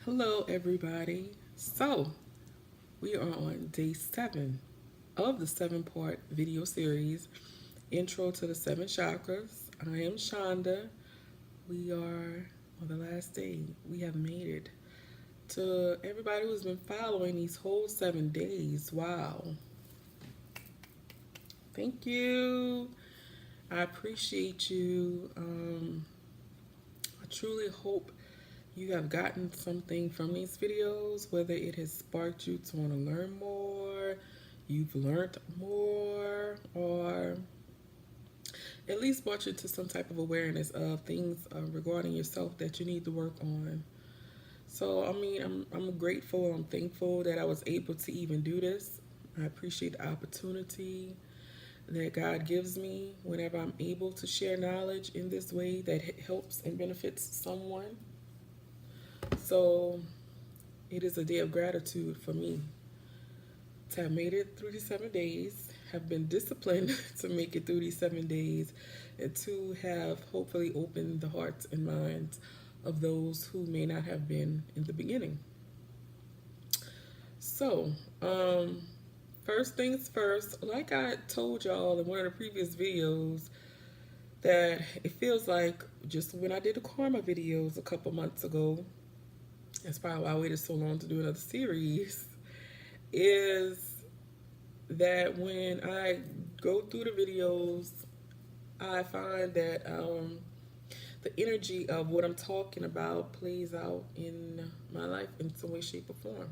Hello, everybody. So, we are on day 7 of the 7-part video series, Intro to the 7 Chakras. I am Shonda. We are on the last day. We have made it to everybody who's been following these whole 7 days. Wow. Thank you. I appreciate you. I truly hope you have gotten something from these videos, whether it has sparked you to want to learn more, you've learned more, or at least brought you to some type of awareness of things regarding yourself that you need to work on. So, I'm grateful, I'm thankful that I was able to even do this. I appreciate the opportunity that God gives me whenever I'm able to share knowledge in this way that helps and benefits someone. So it is a day of gratitude for me to have made it through these 7 days, have been disciplined to make it through these 7 days, and to have hopefully opened the hearts and minds of those who may not have been in the beginning. So, first things first, like I told y'all in one of the previous videos, that it feels like just when I did the karma videos a couple months ago, that's probably why I waited so long to do another series, is that when I go through the videos, I find that the energy of what I'm talking about plays out in my life in some way, shape, or form.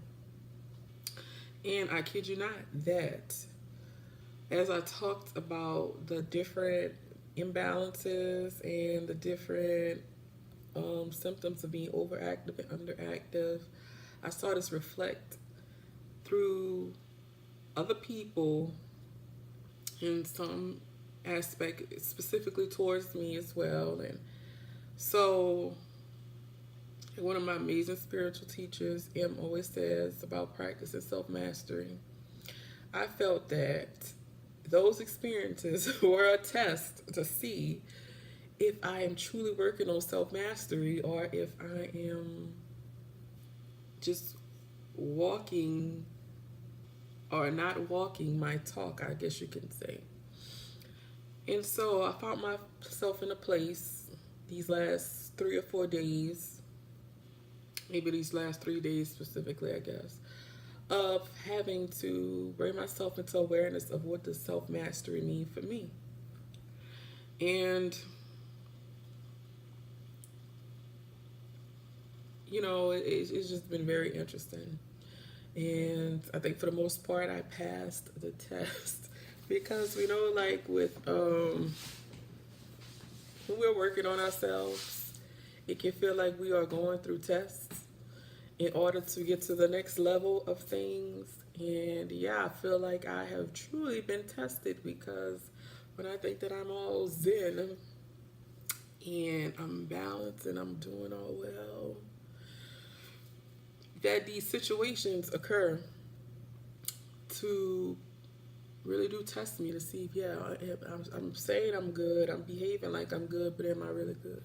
And I kid you not, that as I talked about the different imbalances and the different symptoms of being overactive and underactive, I saw this reflect through other people in some aspect, specifically towards me as well. And so, one of my amazing spiritual teachers, M, always says about practice and self-mastery. I felt that those experiences were a test to see if I am truly working on self-mastery or if I am just walking or not walking my talk, I guess you can say. And so I found myself in a place these last 3 or 4 days, maybe these last 3 days specifically, I guess, of having to bring myself into awareness of what does self-mastery mean for me. And you know, it's just been very interesting. And I think for the most part, I passed the test because, you know, like with, when we're working on ourselves, it can feel like we are going through tests in order to get to the next level of things. And yeah, I feel like I have truly been tested because when I think that I'm all zen and I'm balanced and I'm doing all well, that these situations occur to really do test me to see if, yeah, I'm saying I'm good, I'm behaving like I'm good, but am I really good?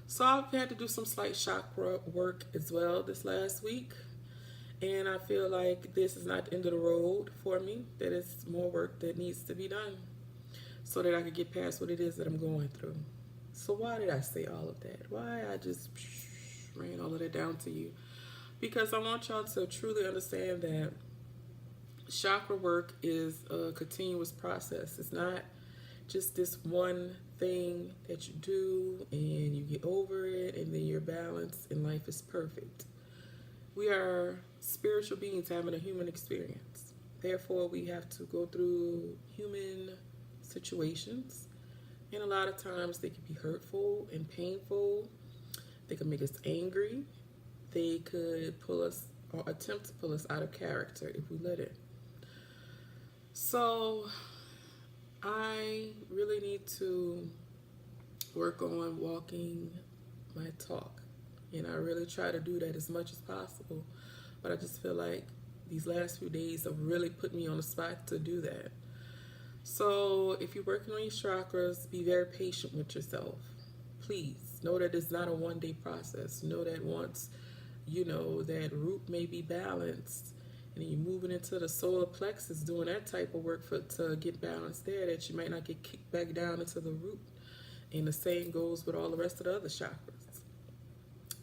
So I've had to do some slight chakra work as well this last week. And I feel like this is not the end of the road for me, that it's more work that needs to be done so that I can get past what it is that I'm going through. So why did I say all of that? Why I just ran all of that down to you? Because I want y'all to truly understand that chakra work is a continuous process. It's not just this one thing that you do and you get over it and then you're balanced and life is perfect. We are spiritual beings having a human experience. Therefore, we have to go through human situations. And a lot of times they can be hurtful and painful. They can make us angry. They could pull us or attempt to pull us out of character if we let it. So I really need to work on walking my talk. And I really try to do that as much as possible. But I just feel like these last few days have really put me on the spot to do that. So if you're working on your chakras, be very patient with yourself. Please know that it's not a one-day process. Know that once you know, that root may be balanced, and then you're moving into the solar plexus doing that type of work to get balanced there, that you might not get kicked back down into the root. And the same goes with all the rest of the other chakras.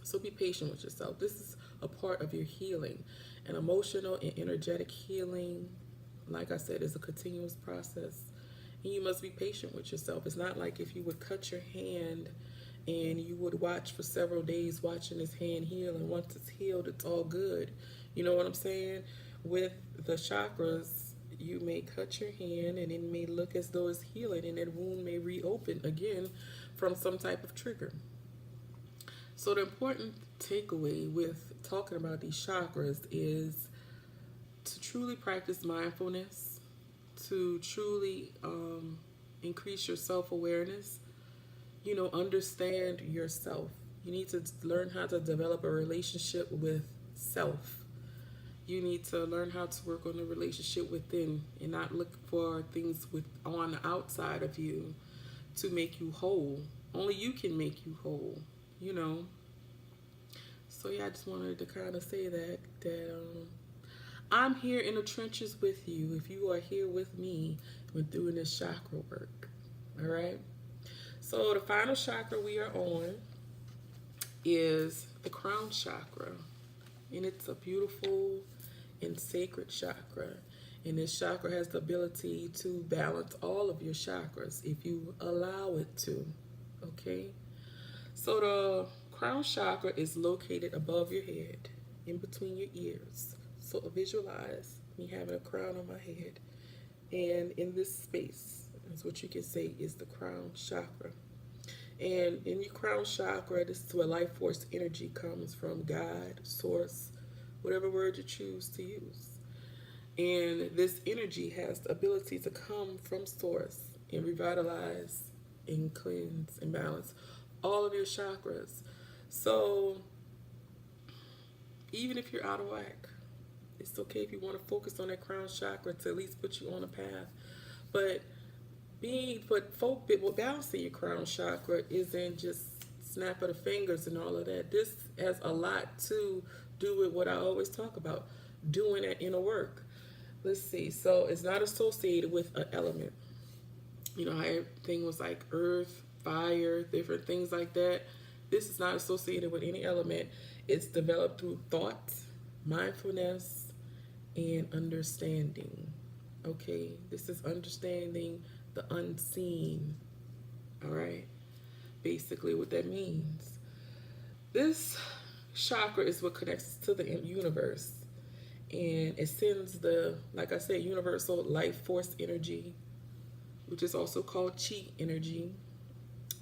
So be patient with yourself. This is a part of your healing. And emotional and energetic healing, like I said, is a continuous process. And you must be patient with yourself. It's not like if you would cut your hand and you would watch for several days watching this hand heal, and once it's healed, it's all good. You know what I'm saying? With the chakras, you may cut your hand and it may look as though it's healing, and that wound may reopen again from some type of trigger. So the important takeaway with talking about these chakras is to truly practice mindfulness, to truly increase your self-awareness. You know, understand yourself. You need to learn how to develop a relationship with self. You need to learn how to work on the relationship within and not look for things on the outside of you to make you whole. Only you can make you whole, you know. So yeah, I just wanted to kind of say that I'm here in the trenches with you. If you are here with me, we're doing this chakra work. All right. So the final chakra we are on is the crown chakra, and it's a beautiful and sacred chakra. And this chakra has the ability to balance all of your chakras if you allow it to. Okay. So the crown chakra is located above your head, in between your ears. So visualize me having a crown on my head, and in this space is what you can say is the crown chakra. And in your crown chakra, this is where life force energy comes from, God, source, whatever word you choose to use. And this energy has the ability to come from source and revitalize and cleanse and balance all of your chakras. So even if you're out of whack, it's okay if you want to focus on that crown chakra to at least put you on a path. But balancing your crown chakra isn't just snap of the fingers and all of that. This has a lot to do with what I always talk about, doing that inner work. Let's see. So it's not associated with an element. You know how everything was like earth, fire, different things like that. This is not associated with any element. It's developed through thought, mindfulness, and understanding. Okay, this is understanding the unseen. All right, basically what that means. This chakra is what connects to the universe, and it sends the, like I said, universal life force energy, which is also called chi energy,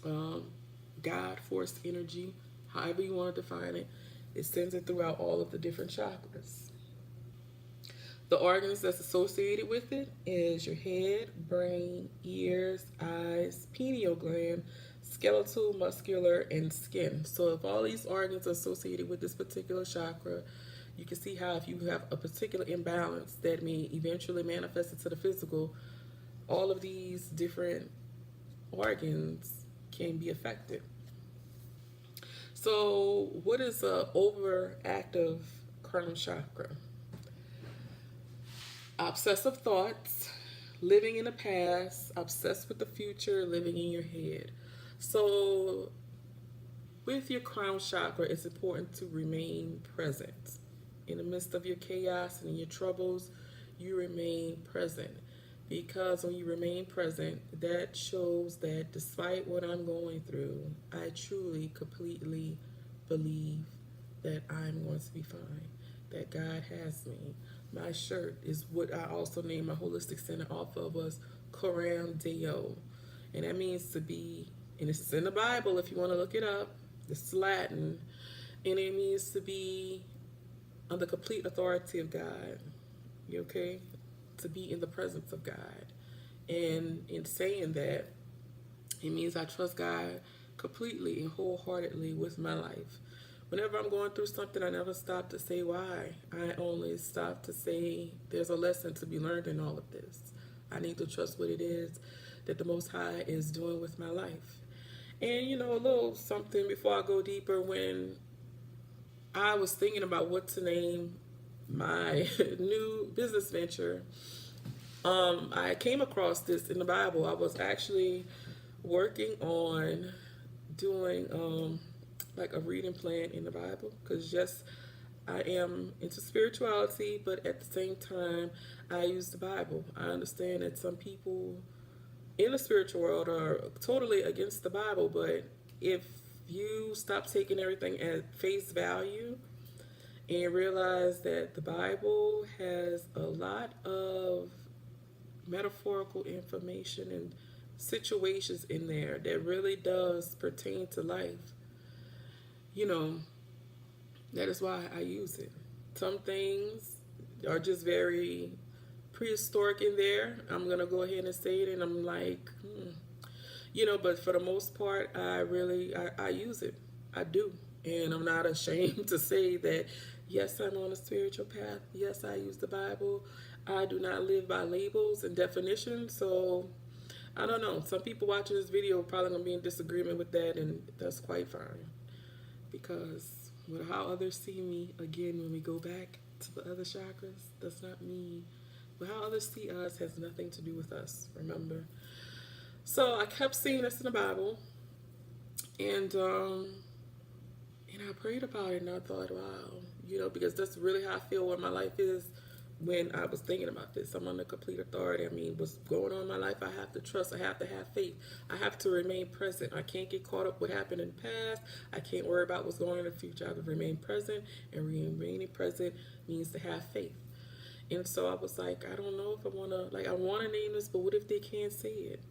God force energy, however you want to define it. It sends it throughout all of the different chakras. The organs that's associated with it is your head, brain, ears, eyes, pineal gland, skeletal, muscular, and skin. So if all these organs are associated with this particular chakra, you can see how if you have a particular imbalance that may eventually manifest into the physical, all of these different organs can be affected. So what is an overactive crown chakra? Obsessive thoughts, living in the past, obsessed with the future, living in your head. So with your crown chakra, it's important to remain present. In the midst of your chaos and your troubles, you remain present. Because when you remain present, that shows that despite what I'm going through, I truly, completely believe that I'm going to be fine, that God has me. My shirt is what I also named my holistic center off of, was Crampz B Gone. And that means to be, and this is in the Bible if you want to look it up, this is Latin, and it means to be under complete authority of God. You okay? To be in the presence of God. And in saying that, it means I trust God completely and wholeheartedly with my life. Whenever I'm going through something, I never stop to say why. I only stop to say there's a lesson to be learned in all of this. I need to trust what it is that the Most High is doing with my life. And, you know, a little something before I go deeper, when I was thinking about what to name my new business venture. I came across this in the Bible. I was actually working on doing like a reading plan in the Bible, because yes, I am into spirituality, but at the same time, I use the Bible. I understand that some people in the spiritual world are totally against the Bible, but if you stop taking everything at face value and realize that the Bible has a lot of metaphorical information and situations in there that really does pertain to life, you know, that is why I use it. Some things are just very prehistoric in there. I'm gonna go ahead and say it, and I'm like, you know, but for the most part, I use it. I do, and I'm not ashamed to say that. Yes, I'm on a spiritual path. Yes, I use the Bible. I do not live by labels and definitions. So I don't know. Some people watching this video are probably gonna be in disagreement with that, and that's quite fine, because with how others see me, again, when we go back to the other chakras, that's not me. But how others see us has nothing to do with us, remember? So I kept seeing this in the Bible, and I prayed about it, and I thought, wow, you know, because that's really how I feel what my life is. When I was thinking about this, I'm under complete authority. I mean, what's going on in my life, I have to trust. I have to have faith. I have to remain present. I can't get caught up with what happened in the past. I can't worry about what's going on in the future. I have to remain present, and remaining present means to have faith. And so I was like, I don't know if I want to name this, but what if they can't say it?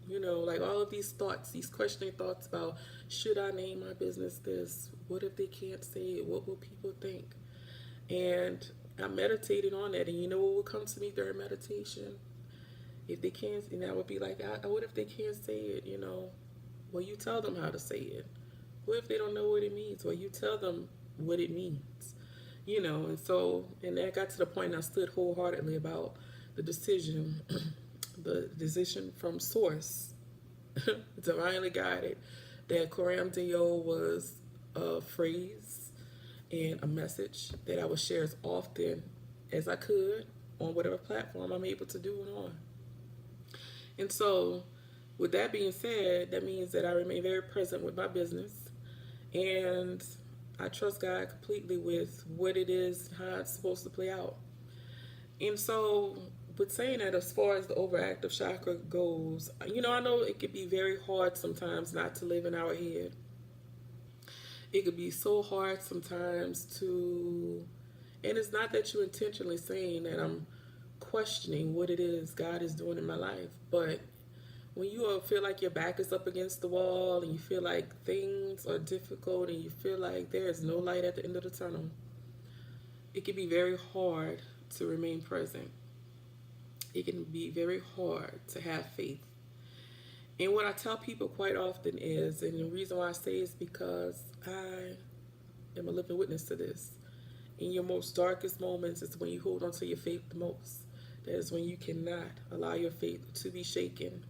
You know, like all of these thoughts, these questioning thoughts about, should I name my business this? What if they can't say it? What will people think? And I meditated on that, and you know what would come to me during meditation? If they can't, and I would be like, what if they can't say it, you know? Well, you tell them how to say it. What if they don't know what it means? Well, you tell them what it means, you know? And so, and that got to the point, and I stood wholeheartedly about the decision, the decision from source, divinely guided, that Crampz B Gone was a phrase and a message that I would share as often as I could on whatever platform I'm able to do it on. And so, with that being said, that means that I remain very present with my business, and I trust God completely with what it is, how it's supposed to play out. And so, with saying that, as far as the overactive chakra goes, you know, I know it could be very hard sometimes not to live in our head. It could be so hard sometimes to, and it's not that you're intentionally saying that I'm questioning what it is God is doing in my life, but when you feel like your back is up against the wall, and you feel like things are difficult, and you feel like there is no light at the end of the tunnel, it can be very hard to remain present. It can be very hard to have faith. And what I tell people quite often is, and the reason why I say is because I am a living witness to this. In your most darkest moments is when you hold on to your faith the most. That is when you cannot allow your faith to be shaken.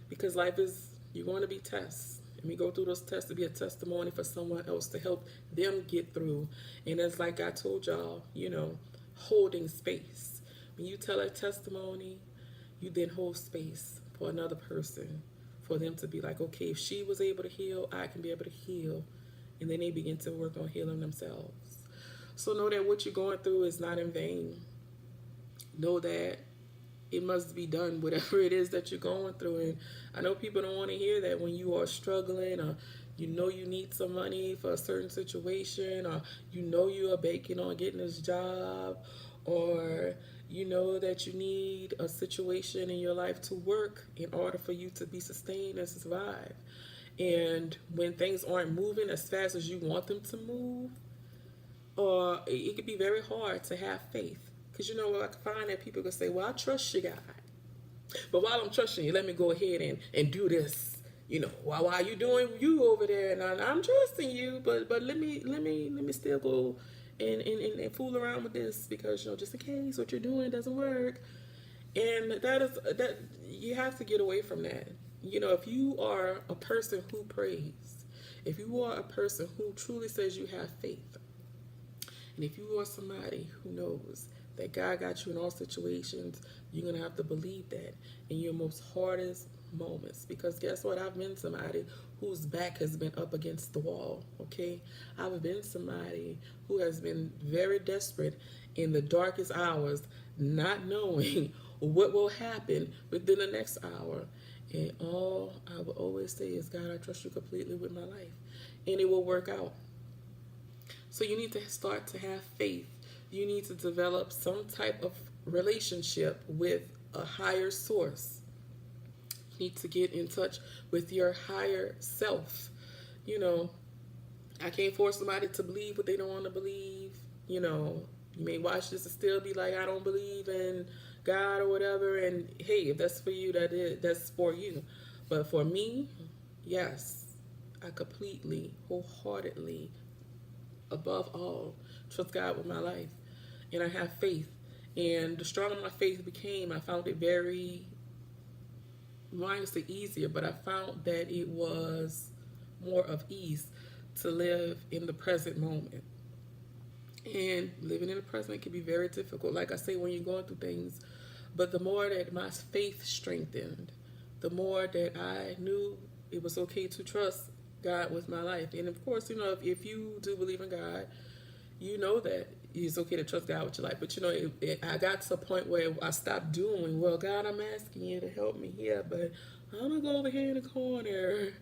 Because life is, you're going to be tests. And we go through those tests to be a testimony for someone else, to help them get through. And it's like I told y'all, you know, holding space. When you tell a testimony, you then hold space for another person, for them to be like, okay, if she was able to heal, I can be able to heal. And then they begin to work on healing themselves. So know that what you're going through is not in vain. Know that it must be done, whatever it is that you're going through. And I know people don't want to hear that when you are struggling, or you know you need some money for a certain situation, or you know you are banking on getting this job, or you know that you need a situation in your life to work in order for you to be sustained and survive. And when things aren't moving as fast as you want them to move, or it can be very hard to have faith. Because you know, I find that people can say, well, I trust you, God. But while I'm trusting you, let me go ahead and do this. You know, while you doing you over there, and I'm trusting you, but let me still go and fool around with this, because you know, just in case what you're doing doesn't work. And that you have to get away from that. You know, if you are a person who prays, if you are a person who truly says you have faith, And if you are somebody who knows that God got you in all situations, you're going to have to believe that in your most hardest moments. Because guess what? I've been somebody whose back has been up against the wall, okay? I've been somebody who has been very desperate in the darkest hours, not knowing what will happen within the next hour. And all I will always say is, God, I trust you completely with my life. And it will work out. So you need to start to have faith. You need to develop some type of relationship with a higher source. You need to get in touch with your higher self. You know, I can't force somebody to believe what they don't want to believe. You know, you may watch this and still be like, I don't believe in God or whatever. And hey, if that's for you, that's for you. But for me, yes, I completely, wholeheartedly, above all, trust God with my life. And I have faith. And the stronger my faith became, I found it very, mine is easier, but I found that it was more of ease to live in the present moment. And living in the present can be very difficult, like I say, when you're going through things. But the more that my faith strengthened, the more that I knew it was okay to trust God with my life. And of course, you know, if you do believe in God, you know that it's okay to trust God with your life. But you know, I got to a point where I stopped doing, well, God, I'm asking you to help me here, but I'm going to go over here in the corner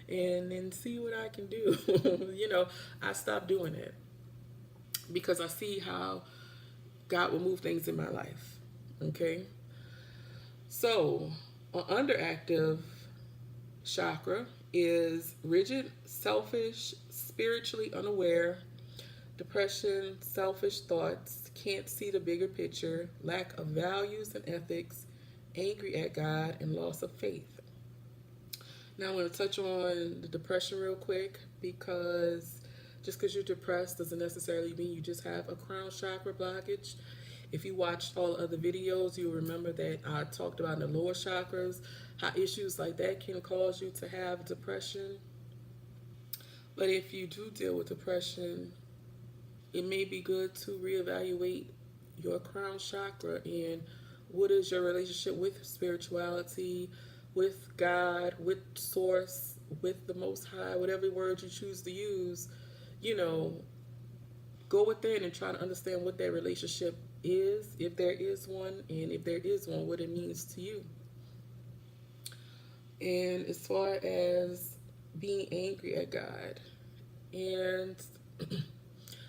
and see what I can do. You know, I stopped doing it because I see how God will move things in my life. Okay? So, an underactive chakra is rigid, selfish, spiritually unaware, depression, selfish thoughts, can't see the bigger picture, lack of values and ethics, angry at God, and loss of faith. Now I'm going to touch on the depression real quick, because just because you're depressed doesn't necessarily mean you just have a crown chakra blockage. If you watched all the other videos, you'll remember that I talked about in the lower chakras, how issues like that can cause you to have depression. But if you do deal with depression, it may be good to reevaluate your crown chakra and what is your relationship with spirituality, with God, with Source, with the Most High, whatever word you choose to use. You know, go within and try to understand what that relationship is, if there is one, and if there is one, what it means to you. And as far as being angry at God, and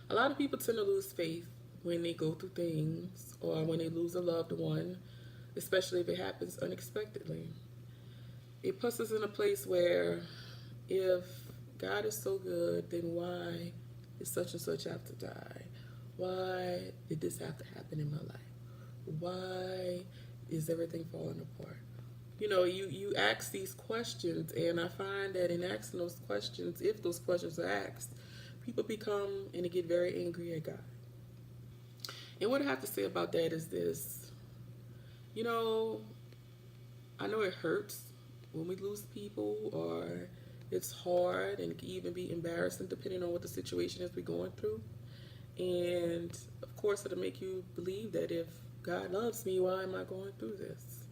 a lot of people tend to lose faith when they go through things or when they lose a loved one, especially if it happens unexpectedly. It puts us in a place where if God is so good, then why did such and such have to die? Why did this have to happen in my life? Why is everything falling apart? You know, you ask these questions, and I find that in asking those questions, if those questions are asked, people become and they get very angry at God. And what I have to say about that is this. You know, I know it hurts when we lose people, or it's hard and it can even be embarrassing depending on what the situation is we're going through. And of course, it'll make you believe that if God loves me, why am I going through this?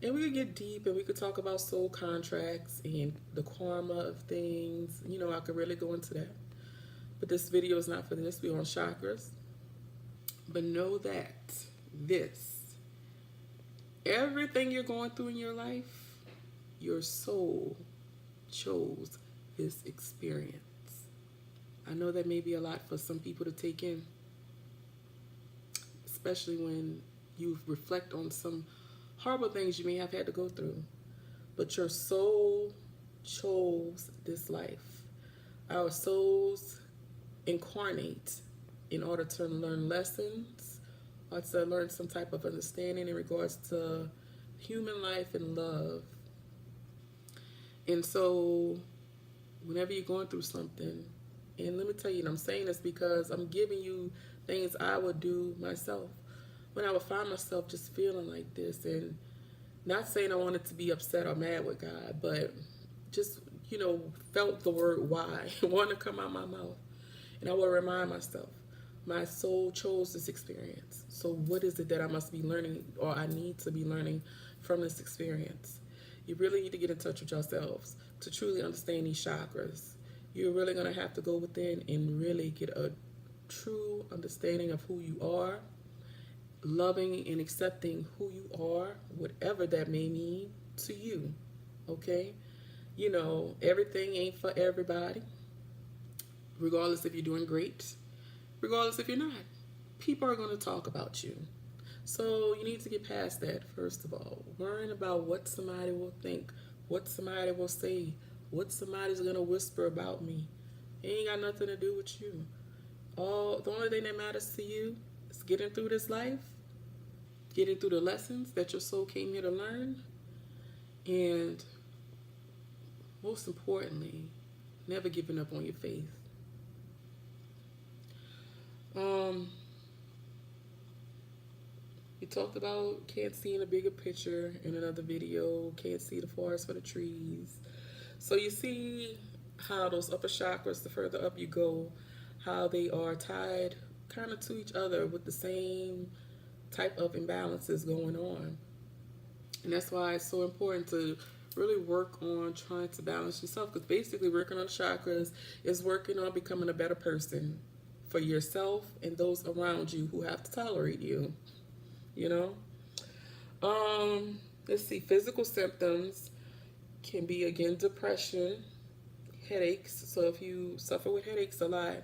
And we could get deep and we could talk about soul contracts and the karma of things. You know, I could really go into that. But this video is not for this. We're on chakras. But know that everything you're going through in your life, your soul chose this experience. I know that may be a lot for some people to take in, especially when you reflect on some horrible things you may have had to go through. But your soul chose this life. Our souls incarnate in order to learn lessons or to learn some type of understanding in regards to human life and love. And so whenever you're going through something, and let me tell you, and I'm saying this because I'm giving you things I would do myself when I would find myself just feeling like this, and not saying I wanted to be upset or mad with God, but just, you know, felt the word why want to come out my mouth. And I would remind myself, My soul chose this experience. So what is it that I must be learning, or I need to be learning from this experience? You really need to get in touch with yourselves to truly understand these chakras. You're really going to have to go within and really get a true understanding of who you are, loving and accepting who you are, whatever that may mean to you. Okay? You know, everything ain't for everybody, regardless if you're doing great, regardless if you're not. People are going to talk about you. So you need to get past that, first of all. Worrying about what somebody will think, what somebody will say, what somebody's going to whisper about me. It ain't got nothing to do with you. The only thing that matters to you is getting through this life, getting through the lessons that your soul came here to learn, and most importantly, never giving up on your faith. We talked about can't see in a bigger picture in another video, can't see the forest for the trees. So you see how those upper chakras, the further up you go, how they are tied kind of to each other with the same type of imbalances going on. And that's why it's so important to really work on trying to balance yourself, because basically working on chakras is working on becoming a better person for yourself and those around you who have to tolerate you. You know, let's see, physical symptoms can be, again, depression, headaches. So if you suffer with headaches a lot,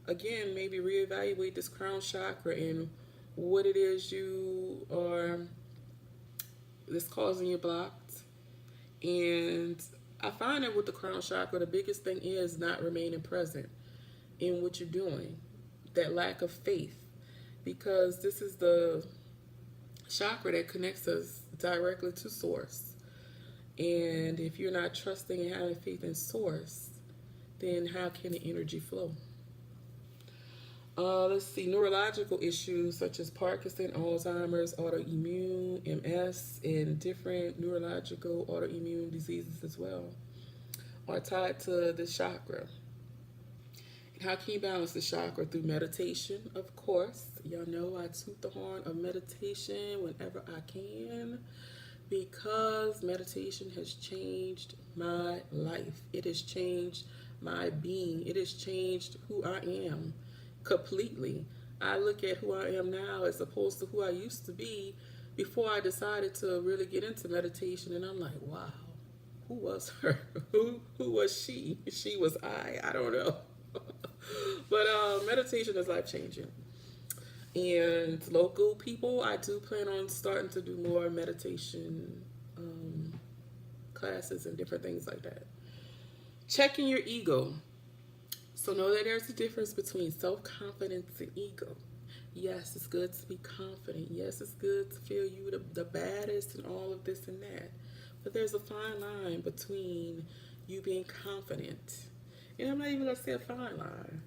again, maybe reevaluate this crown chakra and what it is you are that's causing you blocked. And I find that with the crown chakra, the biggest thing is not remaining present in what you're doing, that lack of faith, because this is the chakra that connects us directly to source. And if you're not trusting and having faith in source, then how can the energy flow? Let's see, neurological issues such as Parkinson, Alzheimer's, autoimmune, MS, and different neurological autoimmune diseases as well are tied to this chakra. And how can you balance the chakra? Through meditation, of course. Y'all know I toot the horn of meditation whenever I can, because meditation has changed my life. It has changed my being. It has changed who I am completely. I look at who I am now as opposed to who I used to be before I decided to really get into meditation, and I'm like, wow, who was her? Who was she? She was I don't know. But meditation is life-changing. And local people, I do plan on starting to do more meditation classes and different things like that. Checking your ego. So know that there's a difference between self-confidence and ego. Yes, it's good to be confident. Yes, it's good to feel you the baddest and all of this and that. But there's a fine line between you being confident. And I'm not even going to say a fine line,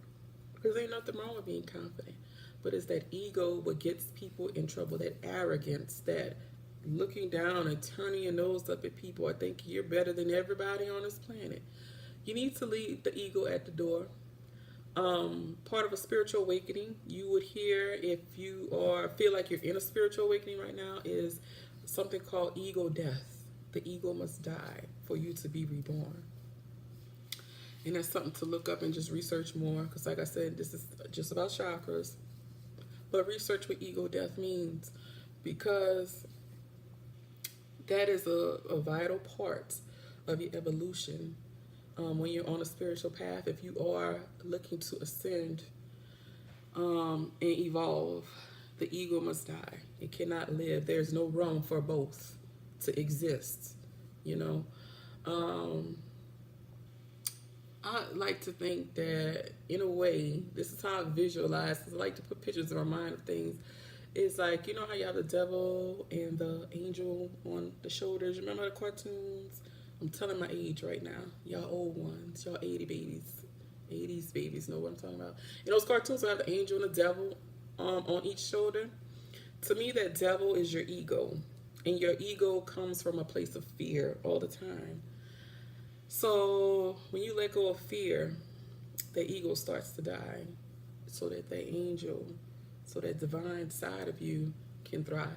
because ain't nothing wrong with being confident. But it's that ego what gets people in trouble, that arrogance, that looking down and turning your nose up at people or thinking you're better than everybody on this planet. You need to leave the ego at the door. Part of a spiritual awakening, you would hear, if you feel like you're in a spiritual awakening right now, is something called ego death. The ego must die for you to be reborn. And that's something to look up and just research more, because like I said, this is just about chakras. But research what ego death means, because that is a vital part of your evolution. When you're on a spiritual path, if you are looking to ascend and evolve, the ego must die. It cannot live. There's no room for both to exist, you know. I like to think that, in a way, this is how I visualize, because I like to put pictures in my mind of things. It's like, you know how you have the devil and the angel on the shoulders? You remember the cartoons? I'm telling my age right now. Y'all old ones, y'all 80s babies know what I'm talking about. In those cartoons, I have the angel and the devil on each shoulder. To me, that devil is your ego. And your ego comes from a place of fear all the time. So when you let go of fear, the ego starts to die. so that the angel, so that divine side of you can thrive,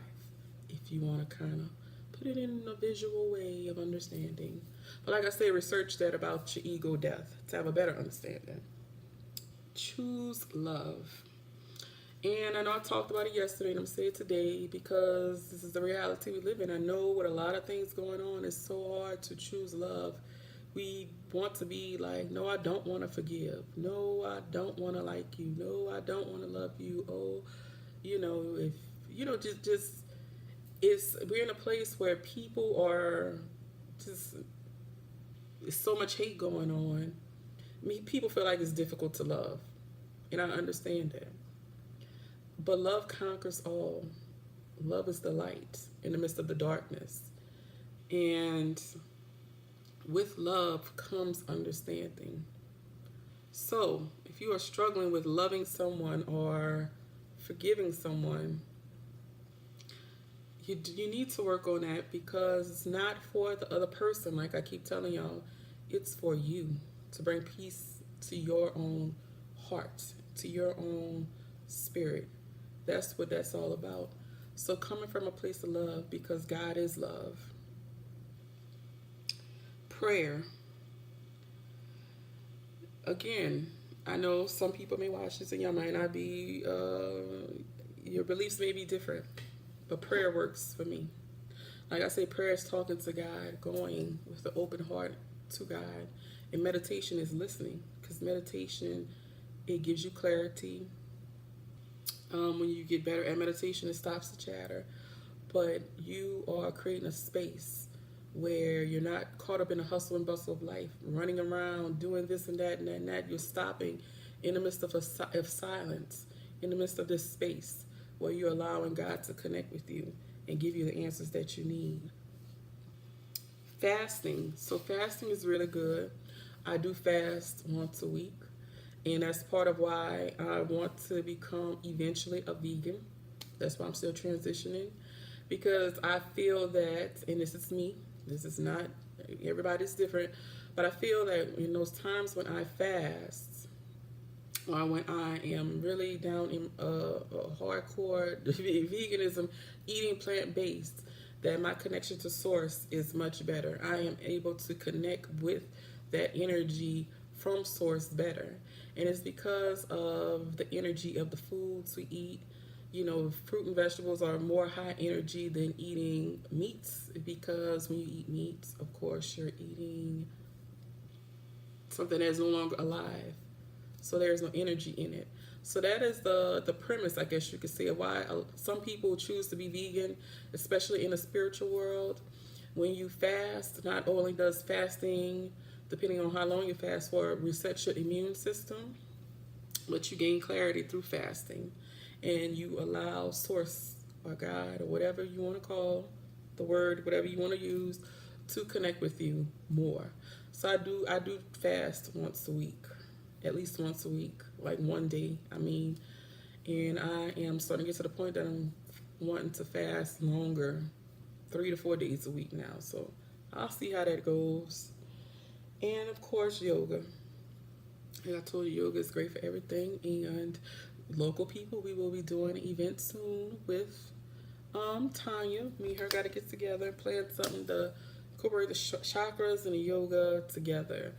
if you want to kind of put it in a visual way of understanding. But like I say, research that about your ego death to have a better understanding. Choose love. And I know I talked about it yesterday, and I'm saying it today because this is the reality we live in. I know with a lot of things going on, it's so hard to choose love. We want to be like, no, I don't want to forgive. No, I don't want to like you. No, I don't want to love you. Oh, if, just, we're in a place where people are just, there's so much hate going on. People feel like it's difficult to love. And I understand that. But love conquers all. Love is the light in the midst of the darkness. And with love comes understanding. So, if you are struggling with loving someone or forgiving someone, you need to work on that, because it's not for the other person, like I keep telling y'all. It's for you to bring peace to your own heart, to your own spirit. That's what that's all about. So coming from a place of love, because God is love. Prayer. Again, I know some people may watch this and y'all might not be, your beliefs may be different, but prayer works for me. Like I say, prayer is talking to God, going with the open heart to God. And meditation is listening, because meditation, it gives you clarity. When you get better at meditation, it stops the chatter. But you are creating a space where you're not caught up in the hustle and bustle of life, running around, doing this and that and that and that. You're stopping in the midst of silence, in the midst of this space where you're allowing God to connect with you and give you the answers that you need. Fasting. So fasting is really good. I do fast once a week. And that's part of why I want to become eventually a vegan. That's why I'm still transitioning. Because I feel that, and this is me, this is not, everybody's different, but I feel that in those times when I fast, or when I am really down in hardcore veganism, eating plant-based, that my connection to source is much better. I am able to connect with that energy from source better. And it's because of the energy of the foods we eat. Fruit and vegetables are more high energy than eating meats, because when you eat meats, of course, you're eating something that's no longer alive. So there's no energy in it. So that is the premise, I guess you could say, of why some people choose to be vegan, especially in the spiritual world. When you fast, not only does fasting, depending on how long you fast for, reset your immune system, but you gain clarity through fasting. And you allow source or God or whatever you want to call the word, whatever you want to use, to connect with you more. So I do fast once a week, at least once a week, like one day, and I am starting to get to the point that I'm wanting to fast longer, 3 to 4 days a week now. So I'll see how that goes. And of course, yoga. And I told you, yoga is great for everything. And local people, we will be doing an event soon with Tanya. Me and her got to get together and plan something to incorporate the chakras and the yoga together.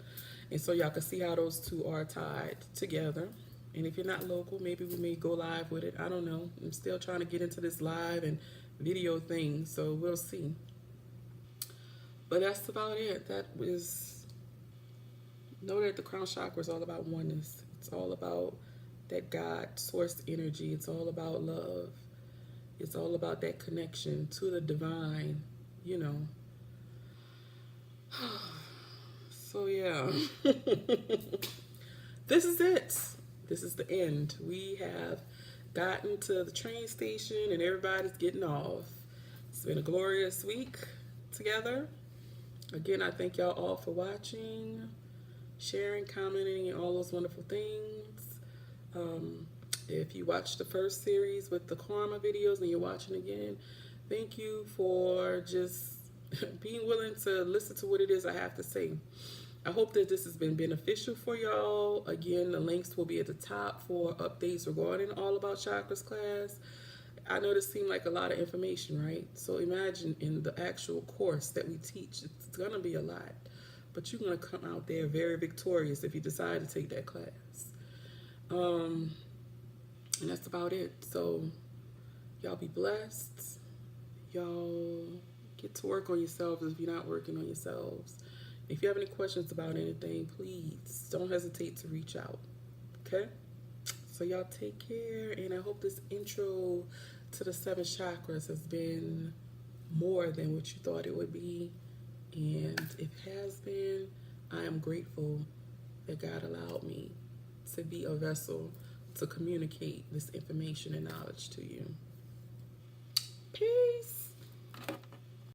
And so y'all can see how those two are tied together. And if you're not local, maybe we may go live with it. I don't know. I'm still trying to get into this live and video thing, so we'll see. But that's about it. That was... Know that the crown chakra is all about oneness. It's all about that God sourced energy. It's all about love. It's all about that connection to the divine, So yeah, this is it. This is the end. We have gotten to the train station and everybody's getting off. It's been a glorious week together. Again, I thank y'all all for watching, sharing, commenting, and all those wonderful things. If you watched the first series with the karma videos and you're watching again, thank you for just being willing to listen to what it is I have to say. I hope that this has been beneficial for y'all. Again, the links will be at the top for updates regarding All About Chakras class. I know this seemed like a lot of information, right? So imagine in the actual course that we teach, it's going to be a lot. But you're going to come out there very victorious if you decide to take that class. And that's about it. So y'all be blessed. Y'all get to work on yourselves if you're not working on yourselves. If you have any questions about anything, please don't hesitate to reach out. Okay? So y'all take care, and I hope this intro to the 7 chakras has been more than what you thought it would be. And if it has been, I am grateful that God allowed me to be a vessel to communicate this information and knowledge to you. Peace.